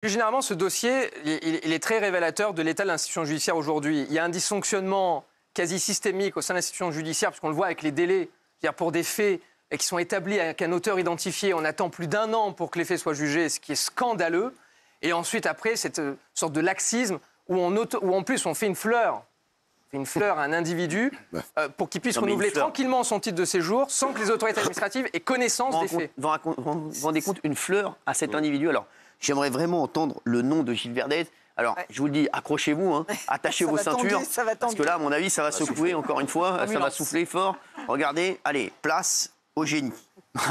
Plus généralement, ce dossier, il est très révélateur de l'état de l'institution judiciaire aujourd'hui. Il y a un dysfonctionnement quasi systémique au sein de l'institution judiciaire, puisqu'on le voit avec les délais, c'est-à-dire pour des faits qui sont établis avec un auteur identifié, on attend plus d'1 an pour que les faits soient jugés, ce qui est scandaleux. Et ensuite, après, cette sorte de laxisme où en plus on fait une fleur à un individu pour qu'il puisse renouveler tranquillement son titre de séjour sans que les autorités administratives aient connaissance des faits. Vous vous rendez compte, une fleur à cet individu. Alors, j'aimerais vraiment entendre le nom de Gilles Verdez. Alors, je vous le dis, accrochez-vous, hein, attachez vos ceintures, parce que là, à mon avis, ça va secouer encore une fois, ça va souffler fort. Regardez, allez, place au génie.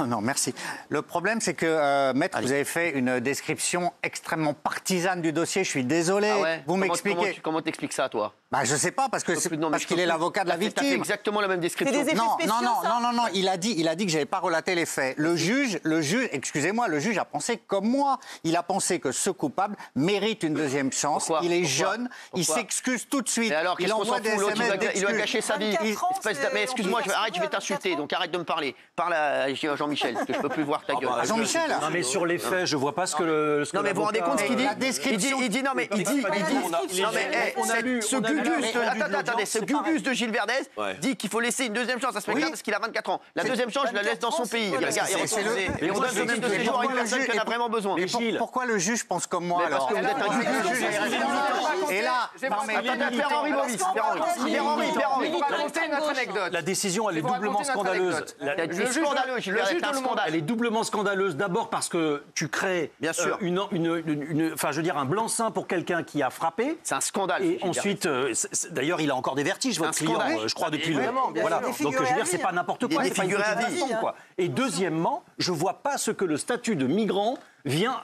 Non, merci. Le problème, c'est que, Maître, vous avez fait une description extrêmement partisane du dossier. Je suis désolé. Ah ouais, vous m'expliquez. Comment t'expliques ça, toi? Bah, je sais pas, parce qu'il est l'avocat de la victime. C'est exactement la même description. C'est des effets spéciaux, non. Il a dit que j'avais pas relaté les faits. Le juge, excusez-moi, le juge a pensé comme moi. Il a pensé que ce coupable mérite une deuxième chance. Pourquoi? Il est jeune. Il s'excuse tout de suite. Et alors, il envoie des SMS d'excuses. Il lui a gâché sa vie. Mais excuse-moi, je vais t'insulter. Donc arrête de me parler. Parle à Jean-Michel, parce que je peux plus voir ta gueule. Jean-Michel. Non, mais sur les faits, je vois pas ce que le. Non, mais vous vous rendez compte ce qu'il dit? Il dit non, mais il dit. Non, mais ce Gugus. Attendez, ce Gugus de Gilles Verdez dit qu'il faut laisser une deuxième chance à ce mec-là parce qu'il a 24 ans. La deuxième chance, je la laisse dans son pays. Et on donne le même de séjour à une personne qui en a vraiment besoin. Pourquoi le juge pense comme moi alors? Parce que vous êtes un juge. Et là, Pierre-Henri Bovis. Raconter notre anecdote. La décision, elle est doublement scandaleuse. Elle est doublement scandaleuse. D'abord parce que tu crées un blanc-seing pour quelqu'un qui a frappé. C'est un scandale. Et ensuite, d'ailleurs, il a encore des vertiges, votre client, je crois, depuis le... Voilà. Donc, je veux dire, c'est pas n'importe quoi. C'est pas une façon, quoi. Et deuxièmement, je vois pas ce que le statut de migrant vient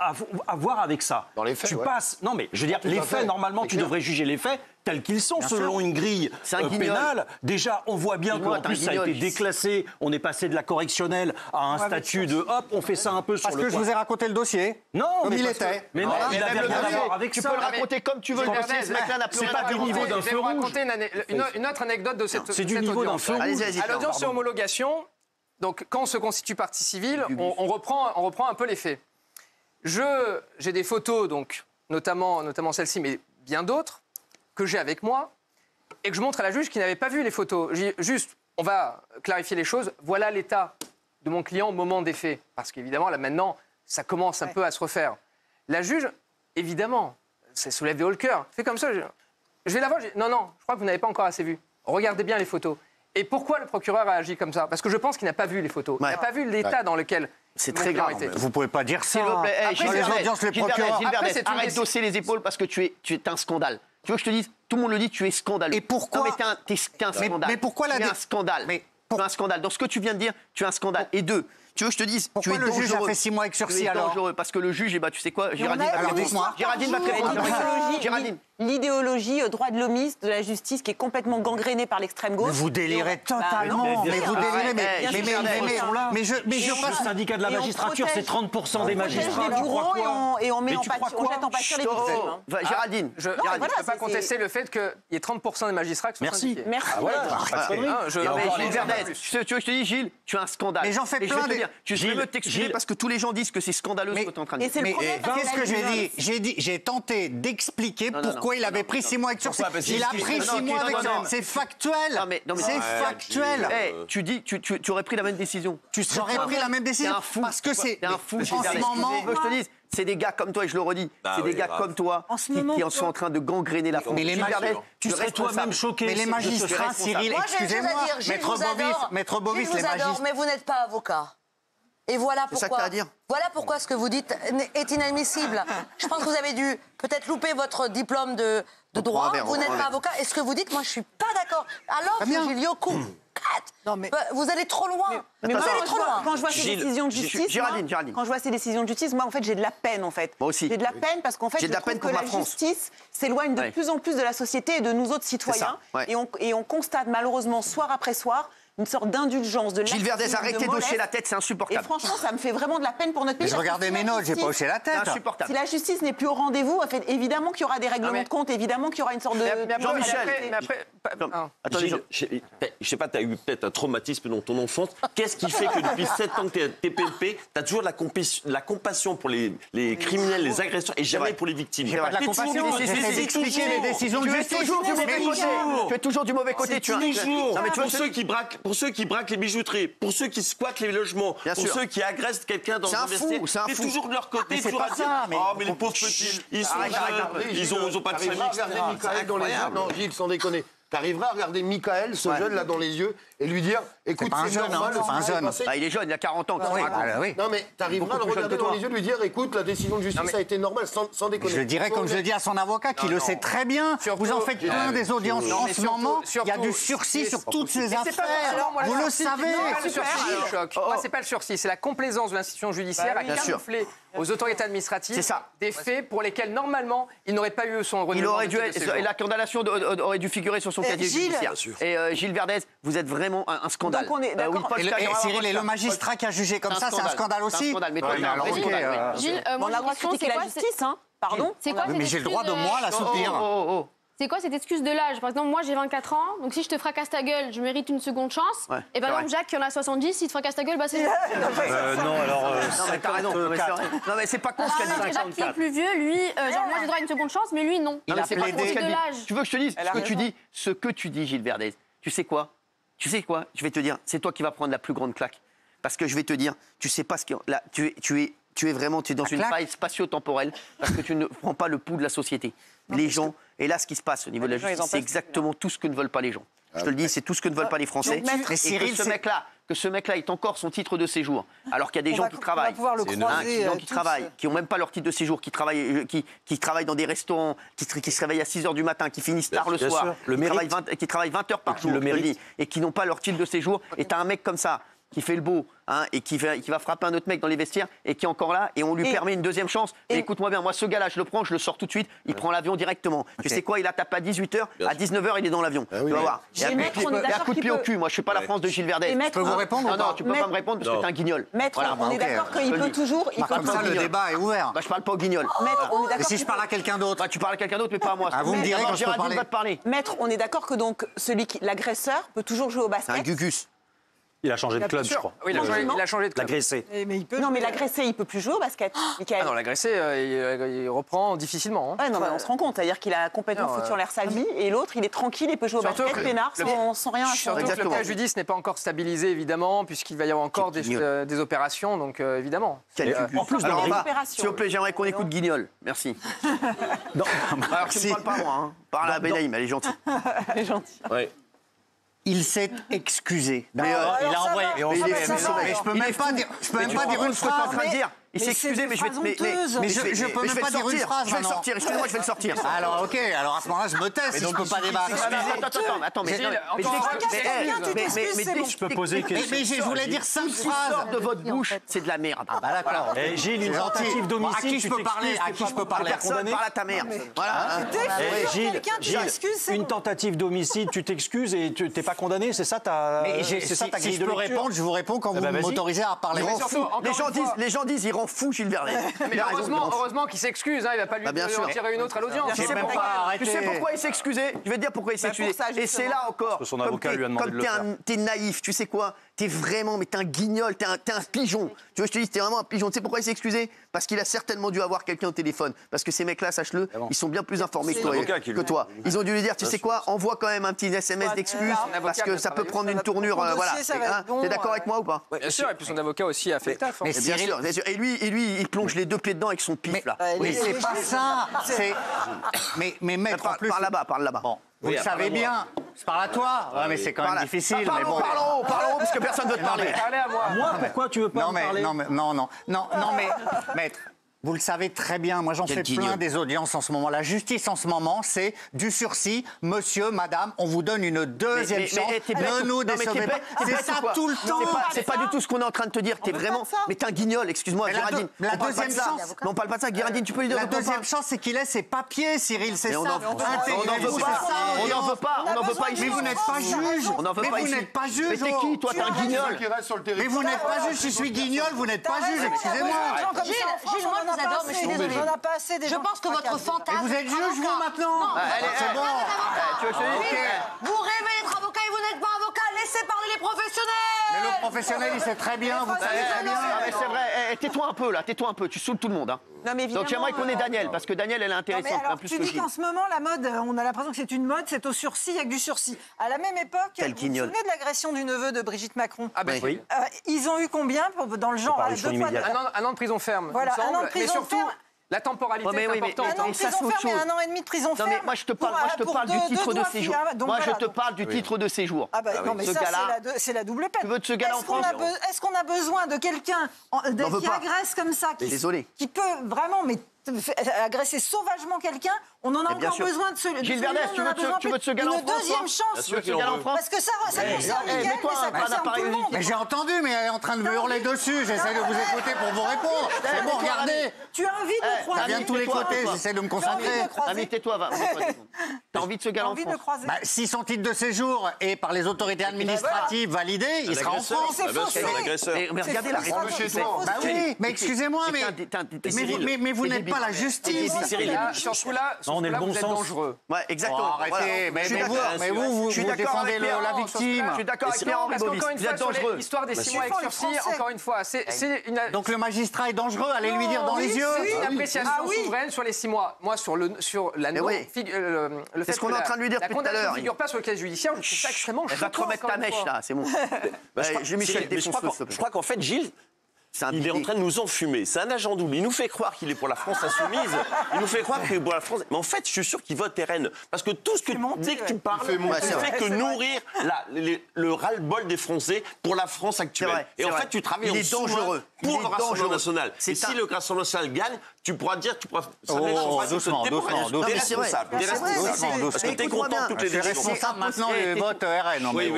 à voir avec ça. Dans les faits, tu passes... Non, mais je veux dire, les faits, normalement, tu devrais juger les faits tels qu'ils sont, selon une grille pénale. Déjà, on voit bien qu'en plus, ça a été déclassé. On est passé de la correctionnelle à un statut de hop, on fait ça un peu sur le... Parce que je vous ai raconté le dossier. Non, comme il était. Mais non, il n'avait rien à voir avec ça. Tu peux le raconter comme tu veux. C'est pas du niveau d'un feu rouge. Je vais vous raconter une autre anecdote de cette C'est du niveau d'un feu rouge. À l'audience sur homologation, donc quand on se constitue partie civile, on reprend un peu les faits. J'ai des photos, donc notamment celle-ci, mais bien d'autres, que j'ai avec moi, et que je montre à la juge qui n'avait pas vu les photos. Juste, on va clarifier les choses. Voilà l'état de mon client au moment des faits. Parce qu'évidemment, là maintenant, ça commence un peu à se refaire. La juge, évidemment, ça soulève des hauts le cœur. Fait comme ça. Je vais la voir. Non, je crois que vous n'avez pas encore assez vu. Regardez bien les photos. Et pourquoi le procureur a agi comme ça? Parce que je pense qu'il n'a pas vu les photos. Il n'a pas vu l'état dans lequel... C'est très grave. Vous pouvez pas dire ça. S'il vous plaît, Gilles Verdez, arrête d'hausser les épaules parce que tu es un scandale. Tu veux que je te dise, tout le monde le dit, tu es scandaleux. Et pourquoi? Non, mais t'es un scandale. Mais pourquoi tu es un scandale. Tu es un scandale. Dans ce que tu viens de dire, tu es un scandale. Et deux, tu veux que je te dise, tu es dangereux. Pourquoi le juge a fait 6 mois avec sursis alors? Dangereux parce que le juge, tu sais quoi, Géraldine va te répondre. Géraldine. L'idéologie droit de l'homiste de la justice qui est complètement gangrénée par l'extrême gauche. Mais vous délirez totalement. Mais vous délirez. Mais le syndicat de la magistrature, c'est 30% des magistrats. Tu crois quoi? Et on met en pâture les victimes. Géraldine, je ne peux pas contester le fait qu'il y ait 30% des magistrats qui sont syndiqués. Merci. Tu veux que je te dise, Gilles, tu es un scandale. Mais j'en fais plein. Tu veux me t'excuser parce que tous les gens disent que c'est scandaleux ce que tu es en train de dire. Mais qu'est-ce que j'ai dit? J'ai tenté d'expliquer pourquoi il avait pris 6 mois avec sursis. Il a pris 6 mois avec sursis. C'est factuel. C'est factuel. Tu dis, tu aurais pris la même décision. J'aurais pris la même décision. Parce que c'est un fou. En ce moment, je te dis, c'est des gars comme toi, et je le redis, c'est des gars comme toi qui sont en train de gangréner la France. Mais les magistrats, tu serais toi-même choqué. Mais les magistrats, Cyril, excusez-moi, Maître Bovis, les magistrats. Mais vous n'êtes pas avocat. Et voilà pourquoi. C'est ça que t'as à dire. Voilà pourquoi ce que vous dites est inadmissible. Je pense que vous avez dû peut-être louper votre diplôme de droit. Vous n'êtes pas avocat. Et ce que vous dites, moi, je suis pas d'accord. Alors que Gilio coupe. Non, mais... Vous allez trop loin. Mais moi, quand je vois ces décisions de justice, Géraldine. quand je vois ces décisions de justice, moi, en fait, j'ai de la peine, en fait. Moi aussi. J'ai de la peine parce qu'en fait, je trouve que la justice s'éloigne de plus en plus de la société et de nous autres citoyens. Et on constate malheureusement soir après soir une sorte d'indulgence, de Gilles Verdez, arrêtez d'hocher la tête, c'est insupportable. Et franchement, ça me fait vraiment de la peine pour notre pays. Mais je regardais mes notes, j'ai pas hoché la tête. C'est insupportable. Si la justice n'est plus au rendez-vous, évidemment qu'il y aura des règlements de compte, évidemment qu'il y aura une sorte de... Jean-Michel. Attendez, je sais pas, tu as eu peut-être un traumatisme dans ton enfance. Qu'est-ce qui fait que depuis 7 ans que tu es TPLP, tu as toujours de la compassion pour les criminels, les agresseurs et jamais pour les victimes? J'ai pas de la compassion, j'essaie d'expliquer les décisions de justice. Tu es toujours du mauvais côté. Toujours. Pour ceux qui braquent les bijouteries, pour ceux qui squattent les logements, pour ceux qui agressent quelqu'un dans un vestiaire, t'es toujours de leur côté, toujours à dire « Oh, mais les pauvres petits, ils ont pas de famille. » Regardez Michael dans les yeux. Non, Gilles, sans déconner. T'arriveras à regarder Michael, ce jeune là dans les yeux, et lui dire, écoute, c'est normal. C'est pas un jeune. Il est jeune, il a 40 ans. Non mais t'arriveras à le regarder dans les yeux, lui dire, écoute, la décision de justice a été normale, sans déconner. Je le dirais comme je le dis à son avocat, qui le sait très bien. Vous en faites plein des audiences en ce moment. Il y a du sursis sur toutes ces affaires. Vous le savez. Moi, c'est pas le sursis, c'est la complaisance de l'institution judiciaire à camoufler aux autorités administratives des faits pour lesquels, normalement, il n'aurait pas eu son renouvellement. Et la condamnation aurait dû figurer sur son casier judiciaire. Et Gilles Verdez, vous êtes vraiment un scandale. Et Cyril, et le magistrat qui a jugé comme ça, c'est un scandale aussi. Gilles, on a le droit de critiquer la justice, hein. Pardon. Mais j'ai le droit de moi la soutenir. C'est quoi cette excuse de l'âge? Par exemple, moi j'ai 24 ans, donc si je te fracasse ta gueule, je mérite une seconde chance. Et par exemple, Jacques qui en a 70, s'il te fracasse ta gueule, bah c'est. Non, alors. Non, mais t'as raison. Non, mais c'est pas con ce qu'elle dit. Jacques qui est plus vieux, lui, genre moi j'ai droit à une seconde chance, mais lui non. Non, mais c'est pas con ce qu'elle dit. Tu veux que je te dise ce que tu dis, Gilles Verdez? Tu sais quoi? Je vais te dire, c'est toi qui vas prendre la plus grande claque. Parce que je vais te dire, tu sais pas ce qu'il y a. Tu es vraiment dans une faille spatio-temporelle parce que tu ne prends pas le pouls de la société. Les gens, et là, ce qui se passe au niveau de la justice, c'est exactement tout ce que ne veulent pas les gens. Je te le dis, c'est tout ce que ne veulent pas les Français. Et ce mec-là est encore son titre de séjour. Alors qu'il y a des gens qui travaillent, qui n'ont même pas leur titre de séjour, qui travaillent dans des restaurants, qui se réveillent à 6h du matin, qui finissent tard le soir, qui travaillent 20 heures par jour, et qui n'ont pas leur titre de séjour. Et tu as un mec comme ça qui fait le beau, et qui va frapper un autre mec dans les vestiaires et qui est encore là, et on lui permet une deuxième chance. Et écoute-moi bien, moi ce gars-là, je le prends, je le sors tout de suite, il prend l'avion directement. Tu sais quoi, il a tapé à 18h, à 19h, il est dans l'avion. Tu vas voir. Il y a un coup de pied au cul, moi je suis pas la France de Gilles Verdez. Je peux vous répondre? Non, tu peux pas me répondre parce que t'es un guignol. Maître, on est d'accord qu'il peut toujours... Comme ça, le débat est ouvert. Je parle pas au guignol. Maître, on est d'accord... Et si je parle à quelqu'un d'autre? Tu parles à quelqu'un d'autre, mais pas à moi. Vous me direz quand je peux Géraldine va te parler. Maître, on est d'accord que donc l'agresseur peut toujours jouer au basket. Un gugus. Il a changé de club, je crois. Oui, il a changé de club. L'agressé. Non, mais l'agressé, il peut plus jouer au basket. Ah non, l'agressé, il reprend difficilement. Ouais, non, mais on se rend compte. C'est-à-dire qu'il a complètement foutu en l'air sa vie, et l'autre, il est tranquille, il peut jouer au basket, peinard, sans rien à faire. Surtout que le cas judiciaire n'est pas encore stabilisé, évidemment, puisqu'il va y avoir encore des opérations, donc évidemment. En plus, s'il vous plaît, j'aimerais qu'on écoute Guignol. Merci. Alors, tu ne parles pas, moi. Parle à Benaïm, elle est gentille. Elle est gentille. Il s'est excusé. Mais il a envoyé. je peux même pas dire une phrase. Il s'est excusé, mais je vais je peux même pas dire une phrase. Je vais le sortir. Excusez-moi, je vais le sortir. Alors ok, alors à ce moment-là, je me tais si je peux pas débattre. Attends, mais je peux poser une question. Mais je voulais dire 5 phrases de votre bouche, c'est de la merde. Ah bah d'accord. Gilles, une tentative d'homicide. À qui je peux parler? À qui je peux parler? Personne parle à ta mère. Voilà. Gilles, une tentative d'homicide, tu t'excuses et tu n'es pas condamné, c'est ça ta Si je peux répondre, je vous réponds quand vous m'autorisez à parler. Les gens disent, il rend fou Gilles Verdez. Mais heureusement qu'il s'excuse, il va pas lui en tirer une autre à l'audience. Tu sais pourquoi il s'est excusé? Je vais te dire pourquoi il s'est excusé. Et c'est là encore, son avocat lui a demandé de le faire. T'es naïf, tu sais quoi? T'es vraiment, mais t'es un guignol, t'es un pigeon. Tu veux que je te dise, t'es vraiment un pigeon. Tu sais pourquoi il s'est excusé? Parce qu'il a certainement dû avoir quelqu'un au téléphone. Parce que ces mecs-là, sache-le, ils sont bien plus informés que toi. Ils ont dû lui dire, tu sais quoi, envoie quand même un petit SMS d'excuse, parce que ça peut prendre une tournure. Voilà. T'es d'accord avec moi ou pas? Bien sûr, et puis son avocat aussi a fait taf. Bien sûr. Et lui, il plonge les deux pieds dedans avec son pif là. Mais c'est pas ça. Mais maître, en plus. Parle là-bas. Bon, vous le savez bien. Je parle à toi. Ouais, mais c'est quand même difficile. Mais bon. Parlons, parce que personne ne veut te parler. Parlez à moi. Moi, pourquoi tu veux pas me parler? Non, mais maître. vous le savez très bien, moi j'en fais plein des audiences en ce moment. La justice en ce moment, c'est du sursis. Monsieur, madame, on vous donne une deuxième chance. Ne nous décevez pas. C'est ça tout le temps. C'est pas du tout ce qu'on est en train de te dire. T'es vraiment... Mais t'es un guignol, excuse-moi, Géraldine. La deuxième chance... Non, on parle pas de ça, Géraldine, tu peux lui dire... La deuxième chance, c'est qu'il ait ses papiers, Cyril, c'est ça. On n'en veut pas. Mais vous n'êtes pas juge. Mais vous n'êtes pas juge. Mais t'es qui, toi? T'es un guignol. Mais vous n'êtes pas juge. Si je suis guignol, vous n'êtes pas juge. Excusez-moi. Gilles, moi je vous adore, mais je suis désolée. Je pense que votre fantasme... Vous êtes juge, vous, maintenant? C'est bon. Tu veux que je te dise? Vous rêvez d'être avocat et vous n'êtes pas avocat. Laissez parler les professionnels. Mais le professionnel, il sait très bien. Vous savez très bien. C'est vrai. Tais-toi un peu, là. Tais-toi un peu. Tu saoules tout le monde. Donc j'aimerais qu'on ait Daniel, parce que Daniel, elle est intéressante. Tu dis qu'en ce moment, la mode, on a l'impression que c'est une mode, c'est au sursis, il y a que du sursis. À la même époque, vous vous souvenez de l'agression du neveu de Brigitte Macron? Ah ben oui. Ils ont eu combien dans le genre? Un an de prison ferme. Voilà, un an de prison ferme. La temporalité est importante. Un an de prison ferme et 1 an et demi de prison ferme. Non, mais moi, je te parle du titre de séjour. Moi, je te parle du titre de séjour. Ah, bah non, mais ça, c'est la double peine. Tu veux de ce gars-là en France? Est-ce qu'on a besoin de quelqu'un qui agresse comme ça, qui peut vraiment agresser sauvagement quelqu'un? On en a encore besoin de ce Gilles Verdez, tu veux de ce gars-là en France? Une deuxième chance. Parce que ça concerne Miguel, mais ça concerne tout le monde. Mais j'ai entendu, mais elle est en train de me hurler dessus. J'essaie de vous écouter pour vous répondre. C'est bon, regardez. Tu as envie de croiser. Ça vient de tous les côtés, j'essaie de me concentrer. Ami, tais-toi, va. T'as envie de ce gars-là en France? Si son titre de séjour est par les autorités administratives validé, il sera en France. Mais regardez la réponse. Bah oui, mais excusez-moi, mais vous n'êtes pas la justice. Sur ce coup-là, on est le bon vous êtes sens. dangereux. Ouais, exactement. Arrêtez, mais vous défendez la victime. Je suis d'accord avec Pierre-Henri Bovis. Vous êtes dangereux. L'histoire des 6 mois avec sursis, encore une fois, c'est une... Donc le magistrat est dangereux, allez lui dire dans les yeux. C'est une appréciation souveraine sur les 6 mois. Moi, sur la non... C'est ce qu'on est en train de lui dire depuis tout à l'heure. La condamnation ne figure pas sur le casier judiciaire, je trouve ça extrêmement choquant. Elle va te remettre ta mèche, là, c'est bon. Je crois qu'en fait, Gilles... Il est en train de nous enfumer. C'est un agent double. Il nous fait croire qu'il est pour la France insoumise. Il nous fait croire qu'il est pour la France. Mais en fait, je suis sûr qu'il vote RN. Parce que tout ce que dès que tu parles, tu fais que nourrir le ras-le-bol des Français pour la France actuelle. Et en fait, tu travailles il est dangereux pour le Rassemblement national. Et si le Rassemblement national gagne, tu pourras dire, doucement. T'es responsable. Parce que t'es content de toutes les décisions. Responsable maintenant le vote RN. Oui,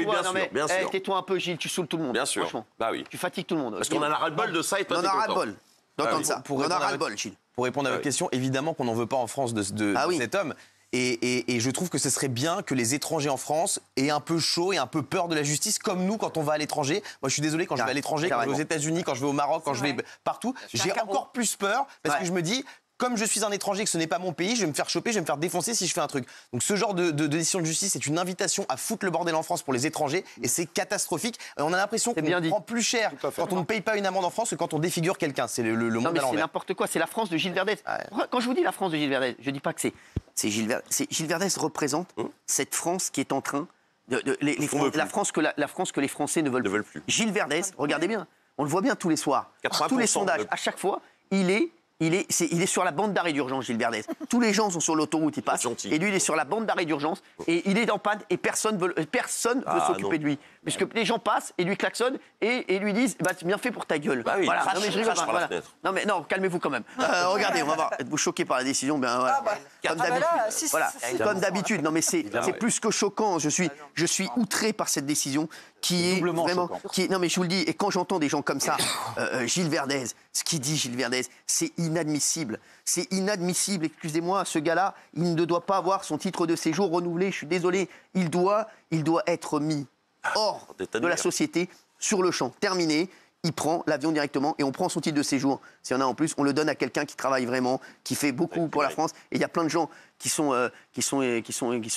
bien sûr. Tais-toi un peu, Gilles. Tu saoules tout le monde. Bien sûr. Franchement. Bah oui. Tu fatigues tout le monde. Parce qu'on en a ras-le-bol de ça et toi, t'es content. On en a ras-le-bol d'entendre ça. On en a ras-le-bol, Gilles. Pour répondre à votre question, évidemment qu'on n'en veut pas en France de cet homme. Et je trouve que ce serait bien que les étrangers en France aient un peu chaud et un peu peur de la justice, comme nous quand on va à l'étranger. Moi, je suis désolé, quand je vais à l'étranger, quand je vais aux États-Unis, quand je vais au Maroc, quand je vais partout, j'ai encore plus peur parce que je me dis... Comme je suis un étranger, que ce n'est pas mon pays, je vais me faire choper, je vais me faire défoncer si je fais un truc. Donc ce genre de décision de justice, c'est une invitation à foutre le bordel en France pour les étrangers et c'est catastrophique. On a l'impression qu'on prend plus cher quand on ne paye pas une amende en France que quand on défigure quelqu'un. C'est le monde à l'envers. C'est n'importe quoi, c'est la France de Gilles Verdez. Quand je vous dis la France de Gilles Verdez, je ne dis pas que c'est Gilles Verdez. Gilles Verdez représente cette France qui est en train la France que les Français ne veulent plus. Gilles Verdez, regardez bien, on le voit bien tous les soirs, tous les sondages, à chaque fois, il est sur la bande d'arrêt d'urgence, Gilles Verdez. Tous les gens sont sur l'autoroute, il passe. Et lui, il est sur la bande d'arrêt d'urgence. Et il est en panne et personne veut s'occuper de lui. Puisque les gens passent et lui klaxonnent et lui disent bah, c'est bien fait pour ta gueule. Bah oui, voilà. crache, Non, mais je rigole pas, voilà. Non, mais non, calmez-vous quand même. Regardez, on va voir. Êtes-vous choqué par la décision? Ben, voilà. Comme d'habitude. Voilà. Comme d'habitude. Non, mais c'est plus que choquant. Je suis outré par cette décision qui est vraiment. Non, mais je vous le dis. Et quand j'entends des gens comme ça, Gilles Verdez, ce qu'il dit Gilles Verdez, c'est inadmissible. C'est inadmissible. Excusez-moi, ce gars-là, il ne doit pas avoir son titre de séjour renouvelé. Je suis désolé. Il doit être mis hors de la société, sur le champ. Terminé. Il prend l'avion directement et on prend son titre de séjour. S'il y en a en plus, on le donne à quelqu'un qui travaille vraiment, qui fait beaucoup pour la France. Et il y a plein de gens qui sont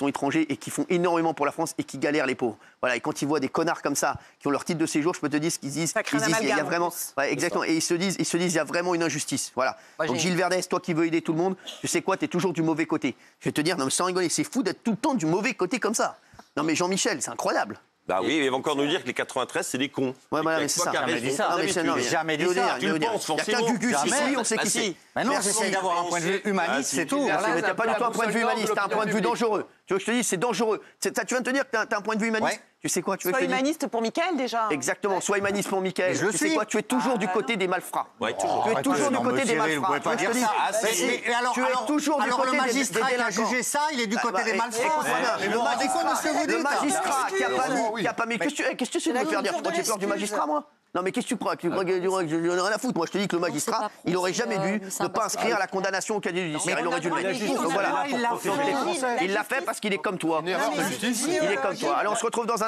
étrangers et qui font énormément pour la France et qui galèrent les pauvres. Voilà. Et quand ils voient des connards comme ça qui ont leur titre de séjour, je peux te dire ce qu'ils disent. Il y a vraiment, exactement. Et ils se disent, il y a vraiment une injustice. Voilà. Donc Gilles Verdez, toi qui veux aider tout le monde, tu sais quoi, t'es toujours du mauvais côté. Je vais te dire, non mais sans rigoler, c'est fou d'être tout le temps du mauvais côté comme ça. Non mais Jean-Michel, c'est incroyable. Bah oui, il va encore nous dire que les 93, c'est des cons. Ouais, voilà, mais c'est ça. Jamais dit ça. Jamais dit ça. Tu le penses, forcément. Il y a qu'un Gugus ici, on sait qui c'est. Mais non, j'essaie d'avoir un point de vue humaniste, c'est tout. T'as pas du tout un point de vue humaniste, t'as un point de vue dangereux. Tu veux que je te dise, c'est dangereux. Tu viens de te dire que t'as un point de vue humaniste? Tu sais quoi, tu veux Sois humaniste pour Mickaël déjà. Exactement, sois humaniste pour Mickaël. Tu sais quoi, tu es toujours du côté des malfrats. Ouais, toujours. Tu es toujours du côté des malfrats. Vous pouvez pas dire ça. Tu es toujours du côté des le magistrat qui a jugé ça, il est du côté des malfrats. Le magistrat qui a pas mis... Qu'est-ce que tu veux me faire dire? Tu as peur du magistrat, moi? Non, mais qu'est-ce que tu crois? J'en ai rien à foutre. Moi, je te dis que le magistrat, il aurait jamais dû ne pas inscrire la condamnation au casier judiciaire. Il aurait dû le mettre. Donc voilà. Il l'a fait parce qu'il est comme toi. Il est comme toi. Allez, on se retrouve dans un